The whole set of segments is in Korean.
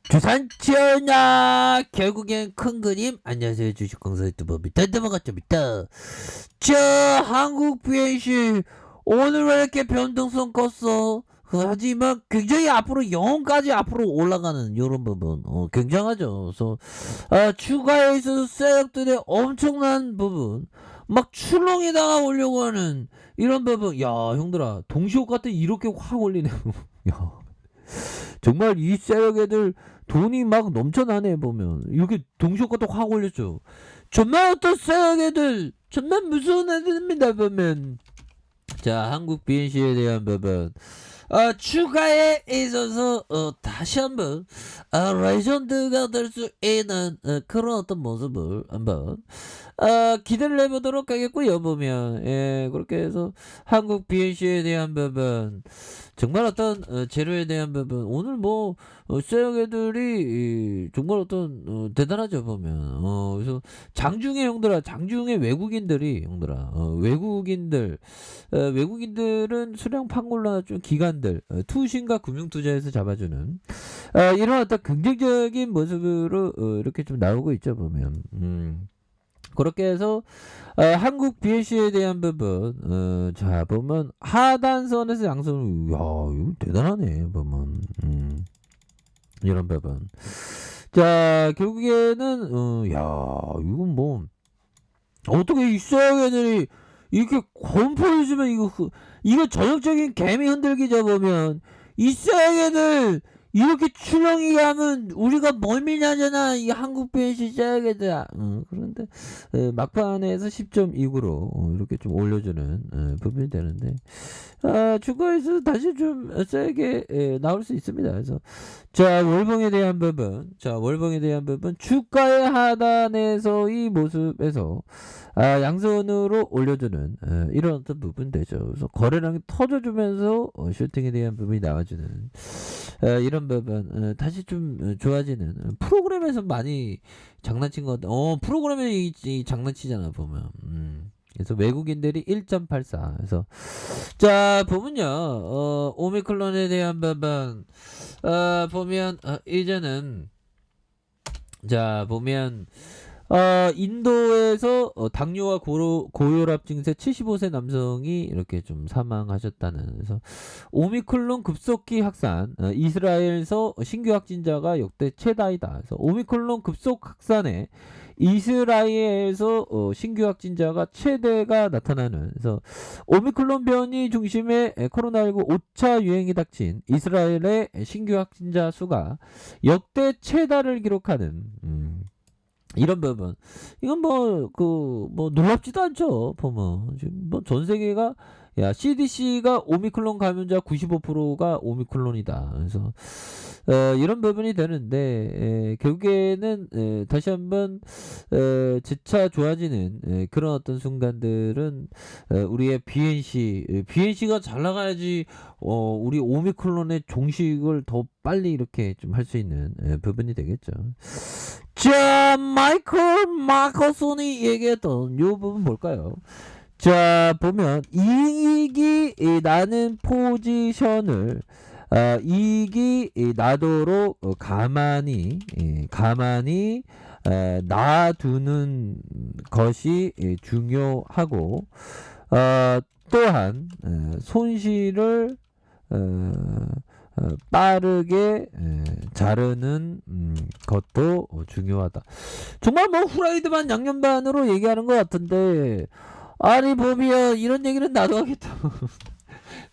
주산치어나 결국엔 큰 그림. 안녕하세요, 주식공사 유튜버 미터드먹었죠미터. 한국 BNC 오늘 왜 이렇게 변동성 컸어? 하지만 굉장히 앞으로 영혼까지 앞으로 올라가는 이런 부분 굉장하죠. 그래서 추가에 있어서 세력들의 엄청난 부분 막 출렁이다가 오려고 하는 이런 부분. 야 형들아, 동시호가 때 이렇게 확 올리네. 야 정말 이 세력 애들 돈이 막 넘쳐나네. 보면 이렇게 동시효과도 확 올렸죠. 정말 어떤 세력 애들 정말 무서운 애들입니다. 보면 자, 한국 BNC에 대한 부분 추가에 있어서 다시 한번 레전드가 될 수 있는 그런 어떤 모습을 한번 기대를 해보도록 하겠고요. 보면 그렇게 해서 한국 BNC에 대한 부분 정말 어떤 재료에 대한 부분 오늘 뭐 세력 애들이 정말 어떤 대단하죠. 보면 그래서 장중에 형들아, 장중에 외국인들이 형들아 외국인들은 수량 판골라 좀 기관들 투신과 금융투자에서 잡아주는 이런 어떤 긍정적인 모습으로 이렇게 좀 나오고 있죠. 보면 그렇게 해서 한국 BNC에 대한 부분 자 보면 하단선에서 양손, 야 이거 대단하네. 보면 이런 부분 자 결국에는 야 이건 뭐 어떻게 이 쇠애들이 이렇게 건포해주면 이거 전형적인 개미 흔들기죠. 보면 이 쇠애들 이렇게 출렁이 가면 우리가 멀미나잖아. 이 한국 BNC 쇠애들. 그런데 막판에서 10.29로 이렇게 좀 올려주는 부분이 되는데 주가에서 다시 좀 세게 나올 수 있습니다. 그래서 자 월봉에 대한 부분, 주가의 하단에서 이 모습에서 양손으로 올려주는 이런 어떤 부분 되죠. 그래서 거래량이 터져주면서 슈팅에 대한 부분이 나와주는 이런 부분 다시 좀 좋아지는 프로그램에서 많이 장난친 것 같아. 프로그램에 이 장난치잖아. 보면 그래서 외국인들이 1.84. 그래서 자 보면요 오미클론에 대한 부분 보면 이제는 자 보면 인도에서 당뇨와 고혈압 증세 75세 남성이 이렇게 좀 사망하셨다는. 그래서 오미클론 급속히 확산, 이스라엘에서 신규 확진자가 역대 최다이다. 그래서 오미클론 급속 확산에 이스라엘에서 신규 확진자가 최대가 나타나는. 그래서 오미클론 변이 중심의 코로나19 5차 유행이 닥친 이스라엘의 신규 확진자 수가 역대 최다를 기록하는 이런 부분. 이건 뭐 놀랍지도 않죠. 보면 지금 뭐 전 세계가 CDC가 오미클론 감염자 95%가 오미클론이다. 그래서 이런 부분이 되는데 결국에는 다시 한번 재차 좋아지는 그런 어떤 순간들은 우리의 BNC가 잘 나가야지 우리 오미클론의 종식을 더 빨리 이렇게 좀 할 수 있는 부분이 되겠죠. 자, 마이클 마커슨이 얘기했던 요 부분 볼까요? 자, 보면 이익이 나는 포지션을 이익이 나도록 가만히 놔두는 것이 중요하고 또한 손실을 빠르게 자르는 것도 중요하다. 정말 뭐 후라이드 반 양념 반으로 얘기하는 것 같은데 아니 보면 이런 얘기는 나도 하겠다.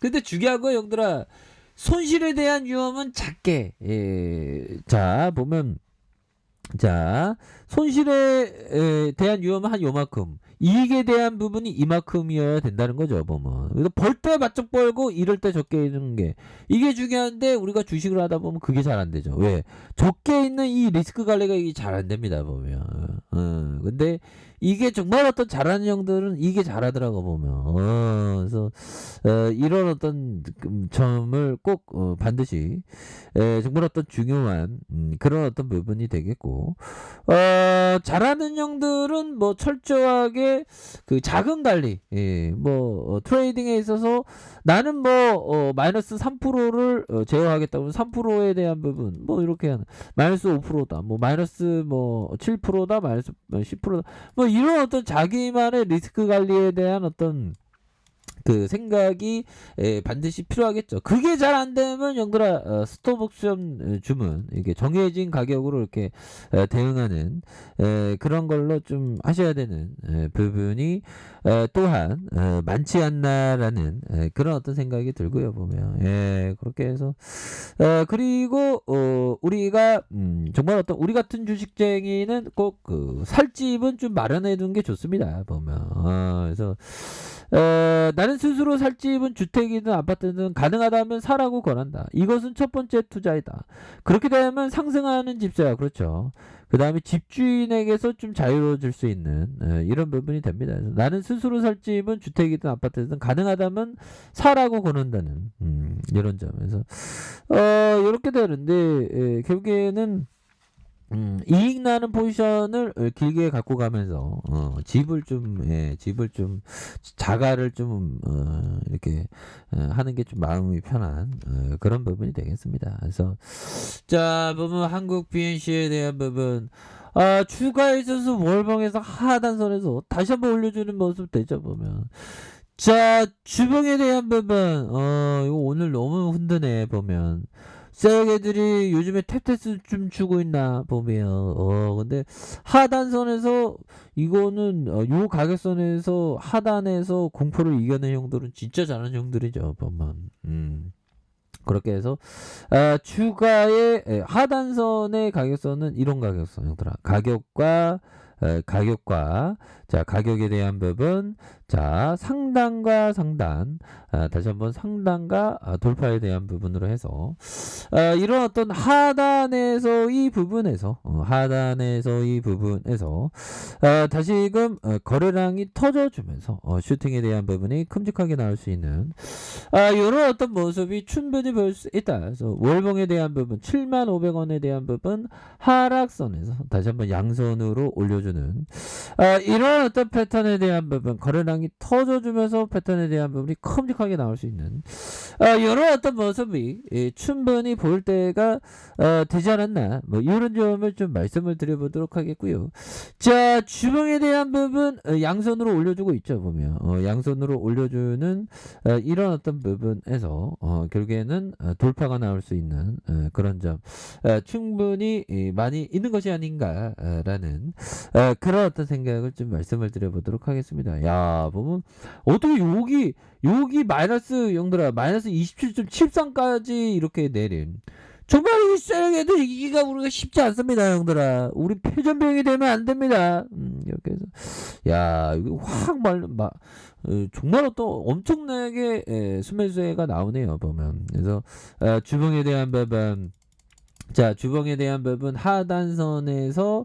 근데 중요한 거 형들아, 손실에 대한 위험은 작게 자 보면 자 손실에 대한 위험은 한 요만큼, 이익에 대한 부분이 이만큼이어야 된다는 거죠. 보면 그래서 벌 때 바짝 벌고 이럴 때 적게 있는 게 이게 중요한데 우리가 주식을 하다 보면 그게 잘 안 되죠. 왜? 적게 있는 이 리스크 관리가 이게 잘 안 됩니다. 보면 근데 이게 정말 어떤 잘하는 형들은 이게 잘하더라고 보면. 그래서 이런 어떤 점을 꼭 반드시 정말 어떤 중요한 그런 어떤 부분이 되겠고, 잘하는 형들은 뭐 철저하게 그 자금 관리, 뭐 트레이딩에 있어서 나는 뭐 마이너스 3%를 제어하겠다 그러면 3%에 대한 부분 뭐 이렇게 하는, 마이너스 5%다 뭐 마이너스 뭐 7%다 마이너스 10%다 뭐 이런 어떤 자기만의 리스크 관리에 대한 어떤 그 생각이 반드시 필요하겠죠. 그게 잘 안 되면 형들아, 스톱 옵션 주문 이게 정해진 가격으로 이렇게 대응하는 그런 걸로 좀 하셔야 되는 부분이 또한 많지 않나라는 그런 어떤 생각이 들고요 보면. 그렇게 해서 그리고 우리가 정말 어떤 우리 같은 주식쟁이는 꼭 그 살집은 좀 마련해 두는 게 좋습니다 보면. 그래서 나는 스스로 살 집은 주택이든 아파트든 가능하다면 사라고 권한다. 이것은 첫 번째 투자이다. 그렇게 되면 상승하는 집세야. 그렇죠. 그 다음에 집주인에게서 좀 자유로워질 수 있는 이런 부분이 됩니다. 그래서 나는 스스로 살 집은 주택이든 아파트든 가능하다면 사라고 권한다는 이런 점에서 이렇게 되는데 결국에는 이익 나는 포지션을 길게 갖고 가면서 집을 좀 자가를 좀 이렇게 하는 게 좀 마음이 편한 그런 부분이 되겠습니다. 그래서 자 보면 한국 BNC에 대한 부분, 추가에 있어서 월봉에서 하단선에서 다시 한번 올려주는 모습 되죠 보면. 자 주봉에 대한 부분, 이거 오늘 너무 흔드네 보면. 쎄개들이 요즘에 탭테스 좀 주고 있나 보면. 근데 하단선에서 이거는 요 가격선에서 하단에서 공포를 이겨낸 형들은 진짜 잘하는 형들이죠 보면. 그렇게 해서 추가의 하단선의 가격선은 이런 가격선 형들아, 가격과 자 가격에 대한 부분, 자 상단과 상단, 다시 한번 상단과 돌파에 대한 부분으로 해서 이런 어떤 하단에서 이 부분에서 다시금 거래량이 터져주면서 슈팅에 대한 부분이 큼직하게 나올 수 있는 이런 어떤 모습이 충분히 볼 수 있다. 그래서 월봉에 대한 부분 75,500원에 대한 부분 하락선에서 다시 한번 양선으로 올려주는 이런 어떤 패턴에 대한 부분, 거래량이 터져주면서 패턴에 대한 부분이 큼직하게 나올 수 있는 이런 어떤 모습이 충분히 볼 때가 되지 않았나, 뭐 이런 점을 좀 말씀을 드려보도록 하겠고요. 자 주봉에 대한 부분 양선으로 올려주고 있죠 보면. 양선으로 올려주는 이런 어떤 부분에서 결국에는 돌파가 나올 수 있는 그런 점 충분히 많이 있는 것이 아닌가라는 그런 어떤 생각을 좀 말씀을 드려보도록 하겠습니다. 야 보면 어떻게 여기 마이너스 형들아 마이너스 27.73까지 이렇게 내린, 정말 이 쎄에도 이기가 우리가 쉽지 않습니다 형들아. 우리 패전병이 되면 안 됩니다. 이렇게 해서 야 이거 확 정말 또 엄청나게 수매수가 나오네요 보면. 그래서 주봉에 대한 부분, 자 주봉에 대한 부분 하단선에서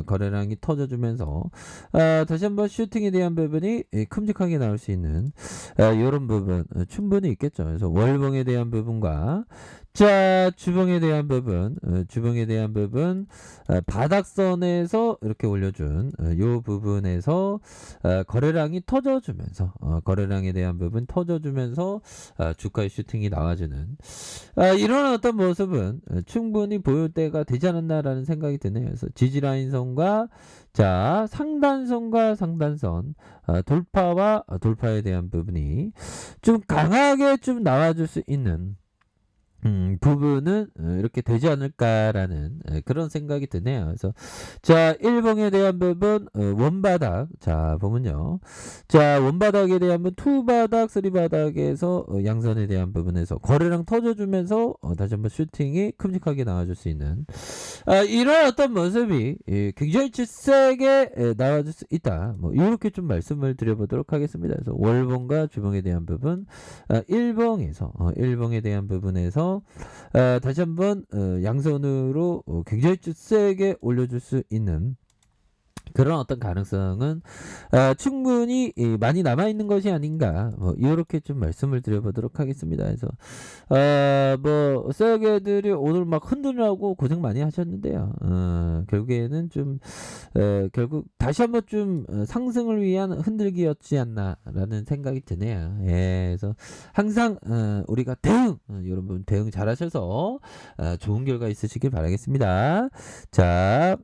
거래량이 터져주면서 다시 한번 슈팅에 대한 부분이 큼직하게 나올 수 있는 이런 부분 충분히 있겠죠. 그래서 월봉에 대한 부분과 자 주봉에 대한 부분, 바닥선에서 이렇게 올려준 요 부분에서 거래량이 터져주면서 거래량에 대한 부분 터져주면서 주가의 슈팅이 나와주는 이런 어떤 모습은 충분히 보일 때가 되지 않았나라는 생각이 드네요. 그래서 지지라인선과 자 상단선과 상단선 돌파와 돌파에 대한 부분이 좀 강하게 좀 나와줄 수 있는 부분은 이렇게 되지 않을까라는 그런 생각이 드네요. 그래서 자 1봉에 대한 부분 원바닥, 자 보면요, 자 원바닥에 대한 부분 2바닥 3바닥에서 양선에 대한 부분에서 거래량 터져주면서 다시 한번 슈팅이 큼직하게 나와줄 수 있는 이런 어떤 모습이 굉장히 세게 나와줄 수 있다. 뭐 이렇게 좀 말씀을 드려보도록 하겠습니다. 그래서 월봉과 주봉에 대한 부분 1봉에 대한 부분에서 다시 한번 양선으로 굉장히 세게 올려줄 수 있는 그런 어떤 가능성은 충분히 많이 남아있는 것이 아닌가 뭐 이렇게 좀 말씀을 드려보도록 하겠습니다. 그래서 뭐 썰개들이 오늘 막 흔들라고 고생 많이 하셨는데요. 결국에는 좀 결국 다시 한번 좀 상승을 위한 흔들기였지 않나라는 생각이 드네요. 예, 그래서 항상 우리가 대응 여러분 대응 잘하셔서 좋은 결과 있으시길 바라겠습니다. 자,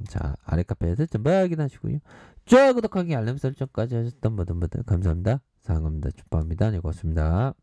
자 아래 카페에서 전부 확인하시고요. 좋아요, 구독하기, 알림 설정까지 하셨던 모든 분들 감사합니다. 사랑합니다. 축복합니다. 네, 고맙습니다.